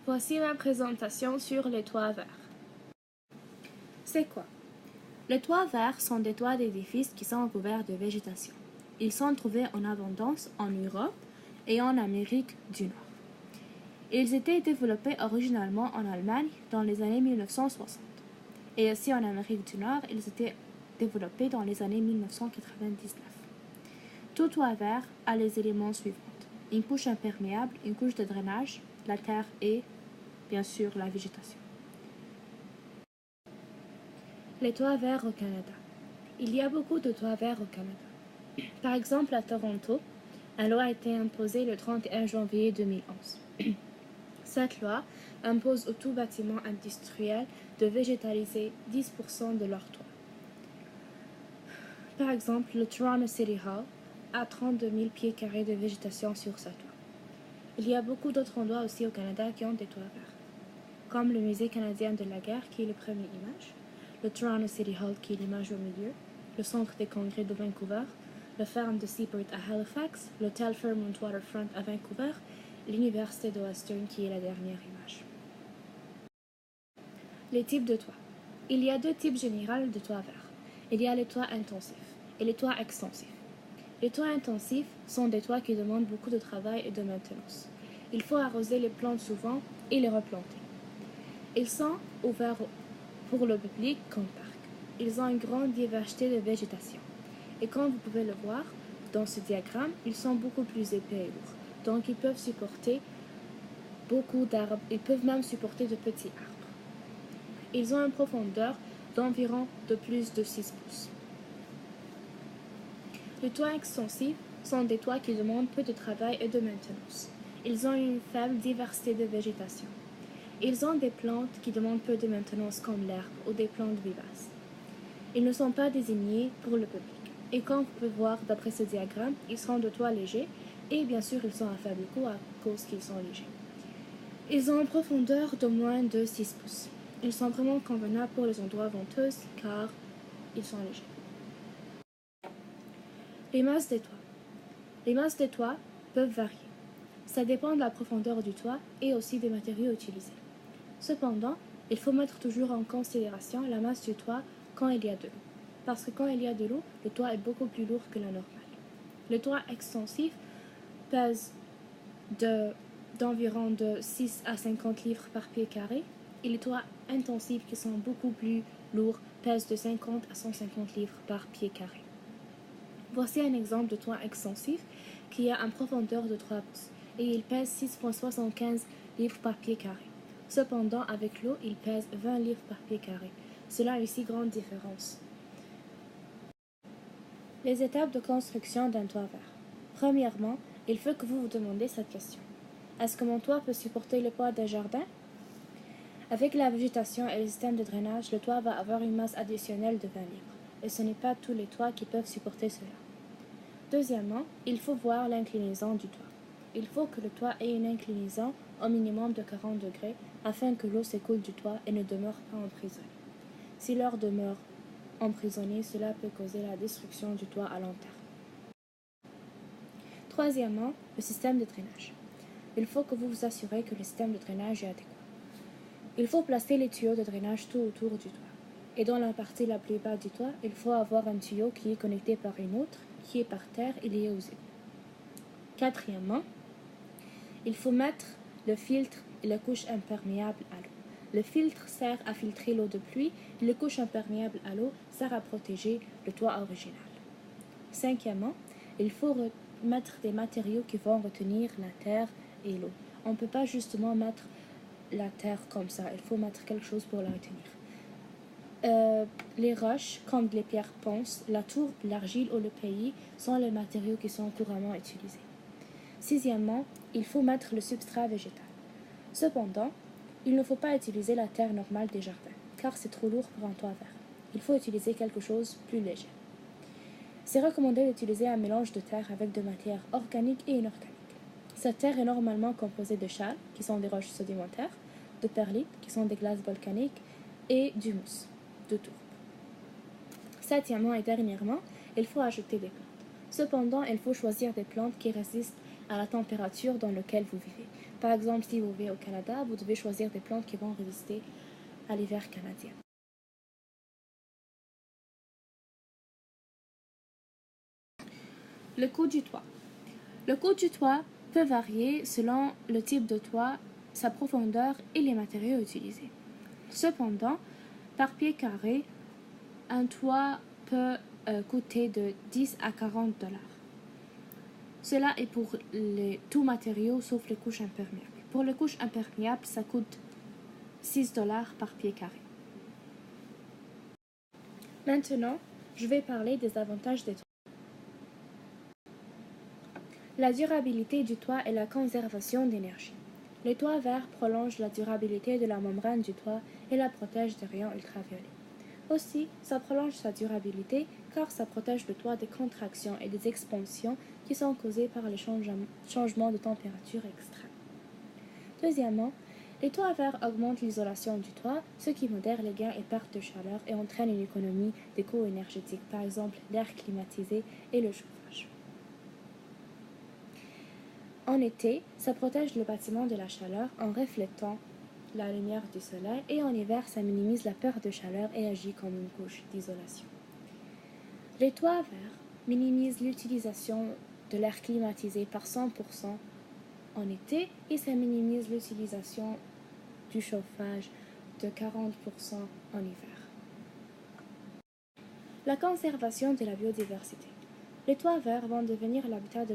Voici ma présentation sur les toits verts. C'est quoi? Les toits verts sont des toits d'édifices qui sont couverts de végétation. Ils sont trouvés en abondance en Europe et en Amérique du Nord. Ils étaient développés originalement en Allemagne dans les années 1960. Et aussi en Amérique du Nord, ils étaient développés dans les années 1999. Tout toit vert a les éléments suivants: une couche imperméable, une couche de drainage, la terre et, bien sûr, la végétation. Les toits verts au Canada. Il y a beaucoup de toits verts au Canada. Par exemple, à Toronto, une loi a été imposée le 31 janvier 2011. Cette loi impose aux tout bâtiments industriels de végétaliser 10% de leur toit. Par exemple, le Toronto City Hall a 32 000 pieds carrés de végétation sur sa toit. Il y a beaucoup d'autres endroits aussi au Canada qui ont des toits verts, comme le Musée canadien de la guerre qui est le premier image, le Toronto City Hall qui est l'image au milieu, le Centre des congrès de Vancouver, la ferme de Seaport à Halifax, l'hôtel Fairmont Waterfront à Vancouver, l'université de Western qui est la dernière image. Les types de toits. Il y a deux types généraux de toits verts. Il y a les toits intensifs et les toits extensifs. Les toits intensifs sont des toits qui demandent beaucoup de travail et de maintenance. Il faut arroser les plantes souvent et les replanter. Ils sont ouverts pour le public comme parc. Ils ont une grande diversité de végétation. Et comme vous pouvez le voir dans ce diagramme, ils sont beaucoup plus épais et lourds. Donc ils peuvent supporter beaucoup d'arbres. Ils peuvent même supporter de petits arbres. Ils ont une profondeur d'environ de plus de 6 pouces. Les toits extensifs sont des toits qui demandent peu de travail et de maintenance. Ils ont une faible diversité de végétation. Ils ont des plantes qui demandent peu de maintenance comme l'herbe ou des plantes vivaces. Ils ne sont pas désignés pour le public. Et comme vous pouvez voir d'après ce diagramme, ils sont de toits légers et bien sûr ils sont à faible coût à cause qu'ils sont légers. Ils ont une profondeur de moins de 6 pouces. Ils sont vraiment convenables pour les endroits venteux car ils sont légers. Les masses des toits. Les masses des toits peuvent varier. Ça dépend de la profondeur du toit et aussi des matériaux utilisés. Cependant, il faut mettre toujours en considération la masse du toit quand il y a de l'eau. Parce que quand il y a de l'eau, le toit est beaucoup plus lourd que la normale. Les toits extensifs pèsent d'environ de 6 à 50 livres par pied carré et les toits intensifs qui sont beaucoup plus lourds pèsent de 50 à 150 livres par pied carré. Voici un exemple de toit extensif qui a une profondeur de 3 pouces et il pèse 6,75 livres par pied carré. Cependant, avec l'eau, il pèse 20 livres par pied carré. Cela a une si grande différence. Les étapes de construction d'un toit vert. Premièrement, il faut que vous vous demandiez cette question. Est-ce que mon toit peut supporter le poids d'un jardin? Avec la végétation et le système de drainage, le toit va avoir une masse additionnelle de 20 livres. Et ce n'est pas tous les toits qui peuvent supporter cela. Deuxièmement, il faut voir l'inclinaison du toit. Il faut que le toit ait une inclinaison au minimum de 40 degrés afin que l'eau s'écoule du toit et ne demeure pas emprisonnée. Si l'eau demeure emprisonnée, cela peut causer la destruction du toit à long terme. Troisièmement, le système de drainage. Il faut que vous vous assurez que le système de drainage est adéquat. Il faut placer les tuyaux de drainage tout autour du toit. Et dans la partie la plus basse du toit, il faut avoir un tuyau qui est connecté par une autre, qui est par terre et lié aux égouts. Quatrièmement, il faut mettre le filtre et la couche imperméable à l'eau. Le filtre sert à filtrer l'eau de pluie et la couche imperméable à l'eau sert à protéger le toit original. Cinquièmement, il faut mettre des matériaux qui vont retenir la terre et l'eau. On ne peut pas justement mettre la terre comme ça, il faut mettre quelque chose pour la retenir. Les roches, comme les pierres ponces, la tourbe, l'argile ou le paillis sont les matériaux qui sont couramment utilisés. Sixièmement, il faut mettre le substrat végétal. Cependant, il ne faut pas utiliser la terre normale des jardins, car c'est trop lourd pour un toit vert. Il faut utiliser quelque chose de plus léger. C'est recommandé d'utiliser un mélange de terre avec de matières organiques et inorganiques. Cette terre est normalement composée de chales, qui sont des roches sédimentaires, de perlites, qui sont des glaces volcaniques, et d'humus, de tourbe. Septièmement et dernièrement, il faut ajouter des plantes. Cependant, il faut choisir des plantes qui résistent à la température dans laquelle vous vivez. Par exemple, si vous vivez au Canada, vous devez choisir des plantes qui vont résister à l'hiver canadien. Le coût du toit. Le coût du toit peut varier selon le type de toit, sa profondeur et les matériaux utilisés. Cependant, par pied carré, un toit peut coûter de 10 à 40 dollars. Cela est pour tous matériaux sauf les couches imperméables. Pour les couches imperméables, ça coûte 6 dollars par pied carré. Maintenant, je vais parler des avantages des toits. La durabilité du toit et la conservation d'énergie. Les toits verts prolongent la durabilité de la membrane du toit et la protègent des rayons ultraviolets. Aussi, ça prolonge sa durabilité car ça protège le toit des contractions et des expansions qui sont causées par les changements de température extrêmes. Deuxièmement, les toits verts augmentent l'isolation du toit, ce qui modère les gains et pertes de chaleur et entraîne une économie des coûts énergétiques, par exemple l'air climatisé et le chauffage. En été, ça protège le bâtiment de la chaleur en reflétant la lumière du soleil et en hiver, ça minimise la perte de chaleur et agit comme une couche d'isolation. Les toits verts minimisent l'utilisation de l'air climatisé par 100% en été et ça minimise l'utilisation du chauffage de 40% en hiver. La conservation de la biodiversité. Les toits verts vont devenir l'habitat de